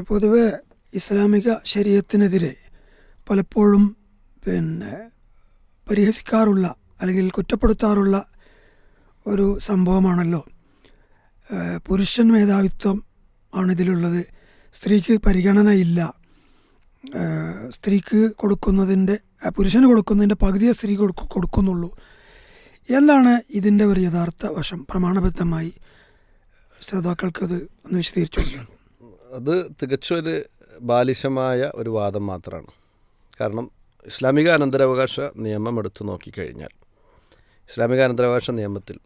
പൊതുവെ ഇസ്ലാമിക ശരീഅത്തിനെതിരെ പലപ്പോഴും പരിഹസിക്കാറുള്ള അല്ലെങ്കിൽ കുറ്റപ്പെടുത്താറുള്ള ഒരു സംഭവമാണല്ലോ പുരുഷൻ മേധാവിത്വം ആണിതിലുള്ളത്. സ്ത്രീക്ക് പരിഗണനയില്ല. സ്ത്രീക്ക് കൊടുക്കുന്നതിൻ്റെ പുരുഷന് കൊടുക്കുന്നതിൻ്റെ പകുതിയെ സ്ത്രീ കൊടുക്കുന്നുള്ളൂ. എന്താണ് ഇതിൻ്റെ ഒരു യഥാർത്ഥ വശം? പ്രമാണബദ്ധമായി ശ്രോതാക്കൾക്കത് ഒന്ന് വിശദീകരിച്ചു കൊടുക്കണം. അത് തികച്ചും ഒരു ബാലിശമായ ഒരു വാദം മാത്രമാണ്. കാരണം ഇസ്ലാമിക അനന്തരാവകാശ നിയമം എടുത്തു നോക്കിക്കഴിഞ്ഞാൽ ഇസ്ലാമിക അനന്തരാവകാശ നിയമത്തിൽ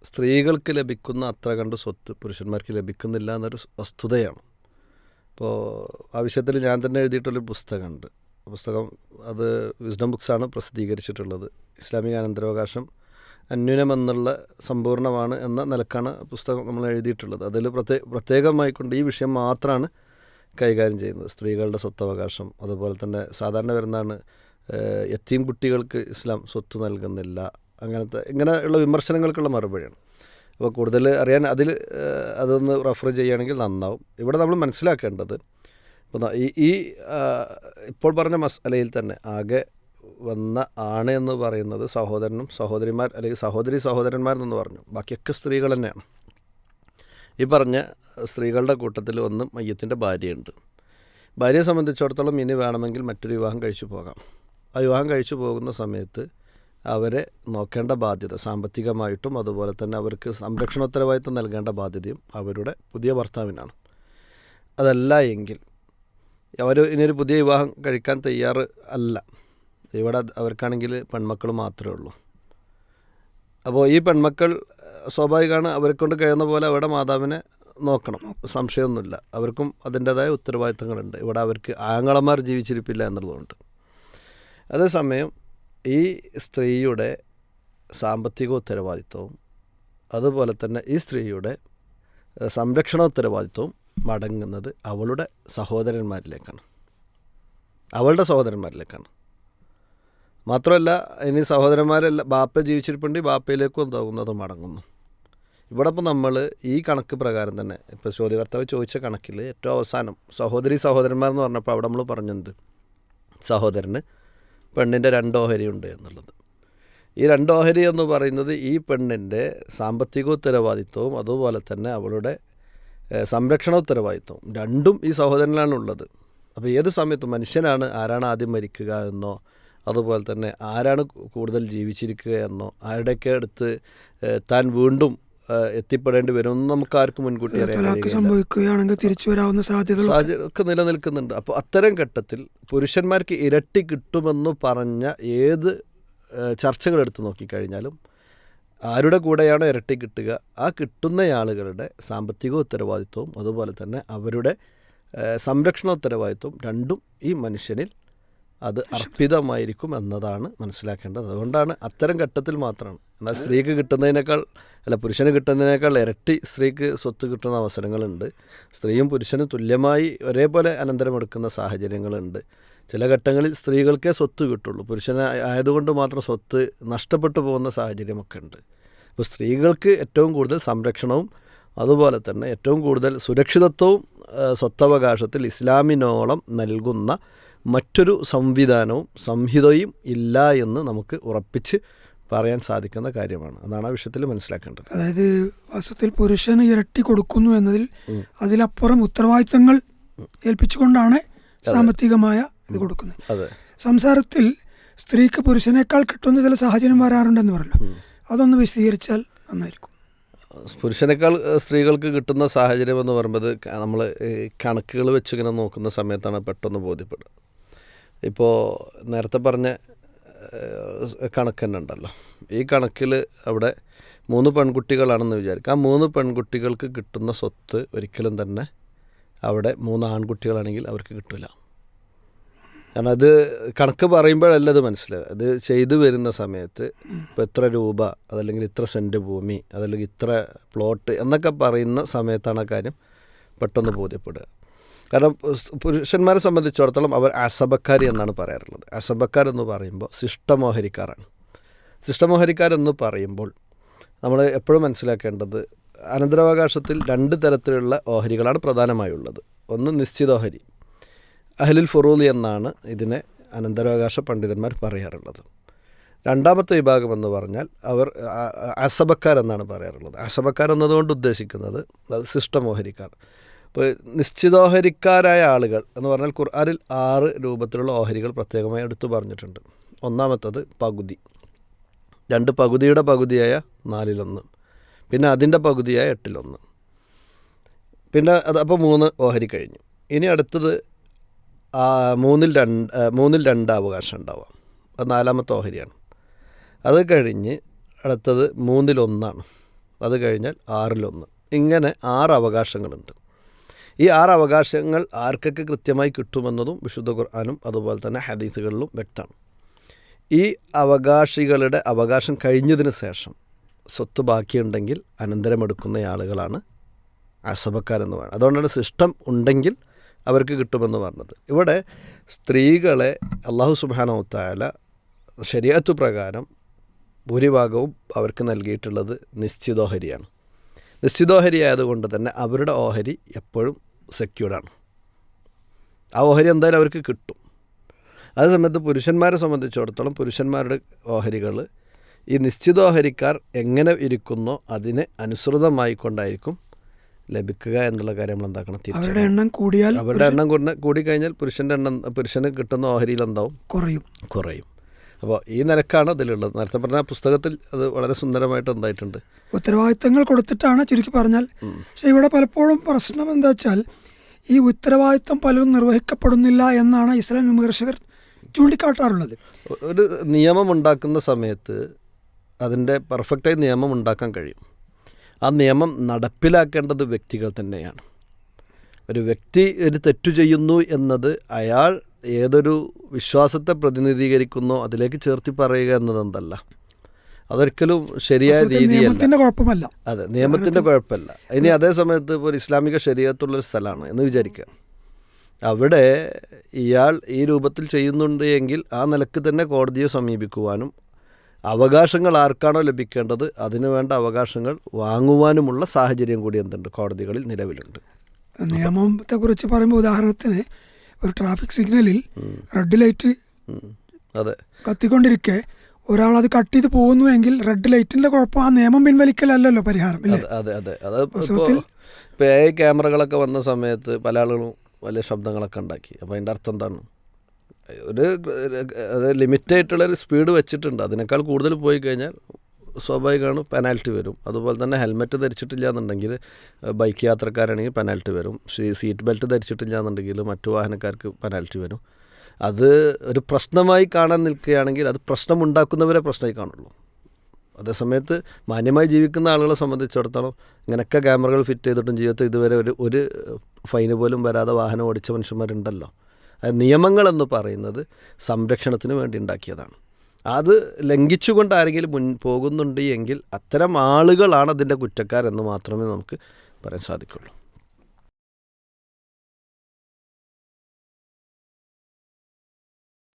സ്ത്രീകൾക്ക് ലഭിക്കുന്ന അത്ര കണ്ട് സ്വത്ത് പുരുഷന്മാർക്ക് ലഭിക്കുന്നില്ല എന്നൊരു വസ്തുതയാണ്. അപ്പോൾ ആ വിഷയത്തിൽ ഞാൻ തന്നെ എഴുതിയിട്ടുള്ളൊരു പുസ്തകമുണ്ട്. പുസ്തകം അത് വിസ്ഡം ബുക്സാണ് പ്രസിദ്ധീകരിച്ചിട്ടുള്ളത്. ഇസ്ലാമിക അനന്തരാവകാശം അന്യൂനമെന്നുള്ള സമ്പൂർണ്ണമാണ് എന്ന നിലക്കാണ് പുസ്തകം നമ്മൾ എഴുതിയിട്ടുള്ളത്. അതിൽ പ്രത്യേകമായിക്കൊണ്ട് ഈ വിഷയം മാത്രമാണ് കൈകാര്യം ചെയ്യുന്നത്. സ്ത്രീകളുടെ സ്വത്തവകാശം, അതുപോലെ തന്നെ സാധാരണ വരുന്നതാണ് യത്തീം കുട്ടികൾക്ക് ഇസ്ലാം സ്വത്ത് നൽകുന്നില്ല, ഇങ്ങനെയുള്ള വിമർശനങ്ങൾക്കുള്ള മറുപടിയാണ്. അപ്പോൾ കൂടുതൽ അറിയാൻ അതൊന്ന് റെഫർ ചെയ്യുകയാണെങ്കിൽ നന്നാവും. ഇവിടെ നമ്മൾ മനസ്സിലാക്കേണ്ടത് ഇപ്പോൾ പറഞ്ഞ മസലയിൽ തന്നെ ആകെ വന്ന ആണ് എന്ന് പറയുന്നത് സഹോദരനും സഹോദരിമാർ അല്ലെങ്കിൽ സഹോദരന്മാരെന്ന് പറഞ്ഞു. ബാക്കിയൊക്കെ സ്ത്രീകൾ തന്നെയാണ്. ഈ പറഞ്ഞ സ്ത്രീകളുടെ കൂട്ടത്തിൽ ഒന്ന് മയ്യത്തിൻ്റെ ഭാര്യയുണ്ട്. ഭാര്യയെ സംബന്ധിച്ചിടത്തോളം ഇനി വേണമെങ്കിൽ മറ്റൊരു വിവാഹം കഴിച്ചു പോകാം. ആ വിവാഹം കഴിച്ചു പോകുന്ന സമയത്ത് അവരെ നോക്കേണ്ട ബാധ്യത സാമ്പത്തികമായിട്ടും അതുപോലെ തന്നെ അവർക്ക് സംരക്ഷണോത്തരവാദിത്വം നൽകേണ്ട ബാധ്യതയും അവരുടെ പുതിയ ഭർത്താവിനാണ്. അതല്ല എങ്കിൽ അവർ ഇനിയൊരു പുതിയ വിവാഹം കഴിക്കാൻ തയ്യാറ് അല്ല. ഇവിടെ അവർക്കാണെങ്കിൽ പെൺമക്കൾ മാത്രമേ ഉള്ളൂ. അപ്പോൾ ഈ പെൺമക്കൾ സ്വാഭാവികമാണ്, അവരെ കൊണ്ട് കഴിയുന്ന പോലെ അവരുടെ മാതാവിനെ നോക്കണം, സംശയമൊന്നുമില്ല. അവർക്കും അതിൻ്റേതായ ഉത്തരവാദിത്തങ്ങളുണ്ട്. ഇവിടെ അവർക്ക് ആങ്ങളമാർ ജീവിച്ചിരിപ്പില്ല എന്നുള്ളതുകൊണ്ട്. അതേസമയം ഈ സ്ത്രീയുടെ സാമ്പത്തിക ഉത്തരവാദിത്വവും അതുപോലെ തന്നെ ഈ സ്ത്രീയുടെ സംരക്ഷണ ഉത്തരവാദിത്വവും മടങ്ങുന്നത് അവളുടെ സഹോദരന്മാരിലേക്കാണ്, അവളുടെ സഹോദരന്മാരിലേക്കാണ്. മാത്രമല്ല ഇനി സഹോദരന്മാരെല്ലാം ബാപ്പ ജീവിച്ചിരിപ്പുണ്ടെങ്കിൽ ബാപ്പയിലേക്കും എന്താകുന്നത് മടങ്ങുന്നു. ഇവിടെ ഇപ്പോൾ നമ്മൾ ഈ കണക്ക് പ്രകാരം തന്നെ ഇപ്പോൾ ചോദ്യകർത്താവ് ചോദിച്ച കണക്കിൽ ഏറ്റവും അവസാനം സഹോദരന്മാരെന്ന് പറഞ്ഞപ്പോൾ അവിടെ നമ്മൾ പറഞ്ഞത് സഹോദരന് പെണ്ണിൻ്റെ 2 ഓഹരി ഉണ്ട് എന്നുള്ളത്. ഈ 2 ഓഹരി എന്ന് പറയുന്നത് ഈ പെണ്ണിൻ്റെ സാമ്പത്തിക ഉത്തരവാദിത്വവും അതുപോലെ തന്നെ അവളുടെ സംരക്ഷണ ഉത്തരവാദിത്വവും രണ്ടും ഈ സഹോദരനിലാണ് ഉള്ളത്. അപ്പോൾ ഏത് സമയത്തും മനുഷ്യനാണ് ആരാണ് ആദ്യം മരിക്കുക എന്നോ അതുപോലെ തന്നെ ആരാണ് കൂടുതൽ ജീവിച്ചിരിക്കുക എന്നോ ആരുടെയൊക്കെ അടുത്ത് താൻ വീണ്ടും എത്തിപ്പെടേണ്ടി വരുമെന്ന് നമുക്ക് ആർക്കും മുൻകൂട്ടി സംഭവിക്കുകയാണെങ്കിൽ തിരിച്ചു വരാവുന്ന സാധ്യതയൊക്കെ നിലനിൽക്കുന്നുണ്ട്. അപ്പോൾ അത്തരം ഘട്ടത്തിൽ പുരുഷന്മാർക്ക് ഇരട്ടി കിട്ടുമെന്ന് പറഞ്ഞ ഏത് ചർച്ചകൾ എടുത്ത് നോക്കിക്കഴിഞ്ഞാലും ആരുടെ കൂടെയാണ് ഇരട്ടി കിട്ടുക, ആ കിട്ടുന്നയാളുകളുടെ സാമ്പത്തിക ഉത്തരവാദിത്വവും അതുപോലെ തന്നെ അവരുടെ സംരക്ഷണ ഉത്തരവാദിത്വം രണ്ടും ഈ മനുഷ്യനിൽ അത് അർപ്പിതമായിരിക്കും എന്നതാണ് മനസ്സിലാക്കേണ്ടത്. അതുകൊണ്ടാണ് അത്തരം ഘട്ടത്തിൽ മാത്രമാണ്. എന്നാൽ സ്ത്രീക്ക് കിട്ടുന്നതിനേക്കാൾ പുരുഷന് കിട്ടുന്നതിനേക്കാൾ ഇരട്ടി സ്ത്രീക്ക് സ്വത്ത് കിട്ടുന്ന അവസരങ്ങളുണ്ട്. സ്ത്രീയും പുരുഷനും തുല്യമായി ഒരേപോലെ അനന്തരമെടുക്കുന്ന സാഹചര്യങ്ങളുണ്ട്. ചില ഘട്ടങ്ങളിൽ സ്ത്രീകൾക്കേ സ്വത്ത് കിട്ടുള്ളൂ, പുരുഷന് ആയതുകൊണ്ട് മാത്രം സ്വത്ത് നഷ്ടപ്പെട്ടു പോകുന്ന സാഹചര്യമൊക്കെ ഉണ്ട്. അപ്പോൾ സ്ത്രീകൾക്ക് ഏറ്റവും കൂടുതൽ സംരക്ഷണവും അതുപോലെ തന്നെ ഏറ്റവും കൂടുതൽ സുരക്ഷിതത്വവും സ്വത്തവകാശത്തിൽ ഇസ്ലാമിനോളം നൽകുന്ന മറ്റൊരു സംവിധാനവും സംഹിതയും ഇല്ല എന്ന് നമുക്ക് ഉറപ്പിച്ച് പറയാൻ സാധിക്കുന്ന കാര്യമാണ്. അതാണ് ആ വിഷയത്തിൽ മനസ്സിലാക്കേണ്ടത്. അതായത് വാസ്തവത്തിൽ പുരുഷന് ഇരട്ടി കൊടുക്കുന്നു എന്നതിൽ അതിലപ്പുറം ഉത്തരവാദിത്തങ്ങൾ ഏൽപ്പിച്ചുകൊണ്ടാണ് സാമ്പത്തികമായ ഇത് കൊടുക്കുന്നത്. അതെ, സംസാരത്തിൽ സ്ത്രീക്ക് പുരുഷനേക്കാൾ കിട്ടുന്ന ചില സാഹചര്യം വരാറുണ്ടെന്ന് പറയല്ലോ, അതൊന്ന് വിശദീകരിച്ചാൽ നന്നായിരിക്കും. പുരുഷനേക്കാൾ സ്ത്രീകൾക്ക് കിട്ടുന്ന സാഹചര്യം എന്ന് പറയുന്നത് നമ്മൾ കണക്കുകൾ വെച്ചിങ്ങനെ നോക്കുന്ന സമയത്താണ് പെട്ടെന്ന് ബോധ്യപ്പെടുക. ഇപ്പോൾ നേരത്തെ പറഞ്ഞ കണക്ക് തന്നെ ഉണ്ടല്ലോ, ഈ കണക്കിൽ അവിടെ 3 പെൺകുട്ടികളാണെന്ന് വിചാരിക്കുക. ആ 3 പെൺകുട്ടികൾക്ക് കിട്ടുന്ന സ്വത്ത് ഒരിക്കലും തന്നെ അവിടെ 3 ആൺകുട്ടികളാണെങ്കിൽ അവർക്ക് കിട്ടില്ല. കാരണം അത് കണക്ക് പറയുമ്പോഴല്ല അത് മനസ്സിലാവുക. അത് ചെയ്തു വരുന്ന സമയത്ത് ഇപ്പോൾ എത്ര രൂപ, അതല്ലെങ്കിൽ ഇത്ര സെൻറ്റ് ഭൂമി, അതല്ലെങ്കിൽ ഇത്ര പ്ലോട്ട് എന്നൊക്കെ പറയുന്ന സമയത്താണ് ആ കാര്യം പെട്ടെന്ന് ബോധ്യപ്പെടുക. കാരണം പുരുഷന്മാരെ സംബന്ധിച്ചിടത്തോളം അവർ അസബക്കാരി എന്നാണ് പറയാറുള്ളത്. അസബക്കാരെന്ന് പറയുമ്പോൾ ശിഷ്ടമോഹരിക്കാരാണ്. ശിഷ്ടമോഹരിക്കാരെന്ന് പറയുമ്പോൾ നമ്മൾ എപ്പോഴും മനസ്സിലാക്കേണ്ടത് അനന്തരാവകാശത്തിൽ 2 തരത്തിലുള്ള ഓഹരികളാണ് പ്രധാനമായുള്ളത്. ഒന്ന് നിശ്ചിതോഹരി, അഹ്ലുൽ ഫുറൂദ് എന്നാണ് ഇതിനെ അനന്തരാവകാശ പണ്ഡിതന്മാർ പറയാറുള്ളത്. രണ്ടാമത്തെ വിഭാഗം എന്ന് പറഞ്ഞാൽ അവർ അസബക്കാരെന്നാണ് പറയാറുള്ളത്. അസബക്കാർ എന്നതുകൊണ്ട് ഉദ്ദേശിക്കുന്നത് അത് ശിഷ്ടമോഹരിക്കാർ. ഇപ്പോൾ നിശ്ചിതോഹരിക്കാരായ ആളുകൾ എന്ന് പറഞ്ഞാൽ ഖുർആനിൽ 6 രൂപത്തിലുള്ള ഓഹരികൾ പ്രത്യേകമായി എടുത്തു പറഞ്ഞിട്ടുണ്ട്. ഒന്നാമത്തത് പകുതി, 2 പകുതിയുടെ പകുതിയായ 4/1, പിന്നെ അതിൻ്റെ പകുതിയായ 8/1, പിന്നെ അപ്പോൾ 3 ഓഹരി കഴിഞ്ഞു. ഇനി അടുത്തത് 3/2 അവകാശം ഉണ്ടാവാം, അത് 4ാമത്തെ ഓഹരിയാണ്. അത് കഴിഞ്ഞ് അടുത്തത് 3/1, അത് കഴിഞ്ഞാൽ 6/1. ഇങ്ങനെ 6 അവകാശങ്ങളുണ്ട്. ഈ 6 അവകാശങ്ങൾ ആർക്കൊക്കെ കൃത്യമായി കിട്ടുമെന്നതും വിശുദ്ധ ഖുർആനും അതുപോലെ തന്നെ ഹദീസുകളിലും വ്യക്തമാണ്. ഈ അവകാശികളുടെ അവകാശം കഴിഞ്ഞതിന് ശേഷം സ്വത്ത് ബാക്കിയുണ്ടെങ്കിൽ അനന്തരമെടുക്കുന്ന ആളുകളാണ് അസബക്കാരെന്ന് പറയുന്നത്. അതുകൊണ്ടാണ് ശിഷ്ടം ഉണ്ടെങ്കിൽ അവർക്ക് കിട്ടുമെന്ന് പറഞ്ഞത്. ഇവിടെ സ്ത്രീകളെ അല്ലാഹു സുബ്ഹാനഹു വ തആല ശരീഅത്ത് പ്രകാരം ഭൂരിഭാഗവും അവർക്ക് നൽകിയിട്ടുള്ളത് നിശ്ചിതോഹരിയാണ്. നിശ്ചിതോഹരി ആയതുകൊണ്ട് തന്നെ അവരുടെ ഓഹരി എപ്പോഴും സെക്യൂർഡാണ്. ആ ഓഹരി എന്തായാലും അവർക്ക് കിട്ടും. അതേസമയത്ത് പുരുഷന്മാരെ സംബന്ധിച്ചിടത്തോളം പുരുഷന്മാരുടെ ഓഹരികൾ ഈ നിശ്ചിതോഹരിക്കാർ എങ്ങനെ ഇരിക്കുന്നോ അതിന് അനുസൃതമായിക്കൊണ്ടായിരിക്കും ലഭിക്കുക എന്നുള്ള കാര്യം നമ്മൾ എന്താക്കണം, അവരുടെ എണ്ണം കൂടിയാൽ, അവരുടെ എണ്ണം കൂടിക്കഴിഞ്ഞാൽ പുരുഷന് കിട്ടുന്ന ഓഹരിയിൽ എന്താവും, കുറയും. അപ്പോൾ ഈ നിലക്കാണ് അതിലുള്ളത്. നേരത്തെ പറഞ്ഞ പുസ്തകത്തിൽ അത് വളരെ സുന്ദരമായിട്ട് എന്തായിട്ടുണ്ട്, ഉത്തരവാദിത്തങ്ങൾ കൊടുത്തിട്ടാണ് ചുരുക്കി പറഞ്ഞാൽ. പക്ഷേ ഇവിടെ പലപ്പോഴും പ്രശ്നം എന്താ വെച്ചാൽ ഈ ഉത്തരവാദിത്തം പലരും നിർവഹിക്കപ്പെടുന്നില്ല എന്നാണ് ഇസ്ലാം വിമർശകർ ചൂണ്ടിക്കാട്ടാറുള്ളത്. ഒരു നിയമം ഉണ്ടാക്കുന്ന സമയത്ത് അതിൻ്റെ പെർഫെക്റ്റായി നിയമം ഉണ്ടാക്കാൻ കഴിയും. ആ നിയമം നടപ്പിലാക്കേണ്ടത് വ്യക്തികൾ തന്നെയാണ്. ഒരു വ്യക്തി ഒരു തെറ്റു ചെയ്യുന്നു എന്നത് അയാൾ ഏതൊരു വിശ്വാസത്തെ പ്രതിനിധീകരിക്കുന്നോ അതിലേക്ക് ചേർത്തി പറയുക എന്നതെന്തല്ല, അതൊരിക്കലും ശരിയായ രീതിയല്ല. അതെ, നിയമത്തിൻ്റെ കുഴപ്പമല്ല. ഇനി അതേ സമയത്ത് ഇപ്പോൾ ഇസ്ലാമിക ശരീഅത്തുള്ളൊരു സ്ഥലമാണ് എന്ന് വിചാരിക്കുക. അവിടെ ഇയാൾ ഈ രൂപത്തിൽ ചെയ്യുന്നുണ്ട് എങ്കിൽ ആ നിലക്ക് തന്നെ കോടതിയെ സമീപിക്കുവാനും അവകാശങ്ങൾ ആർക്കാണോ ലഭിക്കേണ്ടത് അതിനു വേണ്ട അവകാശങ്ങൾ വാങ്ങുവാനുമുള്ള സാഹചര്യം കൂടി എന്തുണ്ട്, കോടതികളിൽ നിലവിലുണ്ട്. നിയമത്തെക്കുറിച്ച് പറയുമ്പോൾ ഉദാഹരണത്തിന് ഒരു ട്രാഫിക് സിഗ്നലിൽ റെഡ് ലൈറ്റ് കത്തിക്കൊണ്ടിരിക്കെ ഒരാൾ അത് കട്ട് ചെയ്ത് പോകുന്നുവെങ്കിൽ റെഡ് ലൈറ്റിന്റെ കുഴപ്പം, ആ നിയമം പിൻവലിക്കലല്ലോ പരിഹാരം. അതെ. ഇപ്പോൾ ക്യാമറകളൊക്കെ വന്ന സമയത്ത് പല ആളുകളും വലിയ ശബ്ദങ്ങളൊക്കെ ഉണ്ടാക്കി. അപ്പോൾ അതിൻ്റെ അർത്ഥം എന്താണ്, അത് ലിമിറ്റായിട്ടുള്ളൊരു സ്പീഡ് വെച്ചിട്ടുണ്ട്. അതിനേക്കാൾ കൂടുതൽ പോയി കഴിഞ്ഞാൽ സ്വാഭാവികമാണ് പെനാൽറ്റി വരും. അതുപോലെ തന്നെ ഹെൽമെറ്റ് ധരിച്ചിട്ടില്ല എന്നുണ്ടെങ്കിൽ ബൈക്ക് യാത്രക്കാരാണെങ്കിൽ പെനാൽറ്റി വരും. സീറ്റ് ബെൽറ്റ് ധരിച്ചിട്ടില്ല എന്നുണ്ടെങ്കിൽ മറ്റു വാഹനക്കാർക്ക് പെനാൽറ്റി വരും. അത് ഒരു പ്രശ്നമായി കാണാൻ നിൽക്കുകയാണെങ്കിൽ അത് പ്രശ്നമുണ്ടാക്കുന്നവരെ പ്രശ്നമായി കാണുള്ളൂ. അതേസമയത്ത് മാന്യമായി ജീവിക്കുന്ന ആളുകളെ സംബന്ധിച്ചിടത്തോളം ഇങ്ങനെയൊക്കെ ക്യാമറകൾ ഫിറ്റ് ചെയ്തിട്ടും ജീവിതത്തിൽ ഇതുവരെ ഒരു ഫൈന് പോലും വരാതെ വാഹനം ഓടിച്ച മനുഷ്യന്മാരുണ്ടല്ലോ. അത് നിയമങ്ങളെന്ന് പറയുന്നത് സംരക്ഷണത്തിന് വേണ്ടി ഉണ്ടാക്കിയതാണ്. അത് ലംഘിച്ചുകൊണ്ട് ആരെങ്കിലും പോകുന്നുണ്ട് എങ്കിൽ അത്തരം ആളുകളാണ് അതിൻ്റെ കുറ്റക്കാരെന്ന് മാത്രമേ നമുക്ക് പറയാൻ സാധിക്കുള്ളൂ.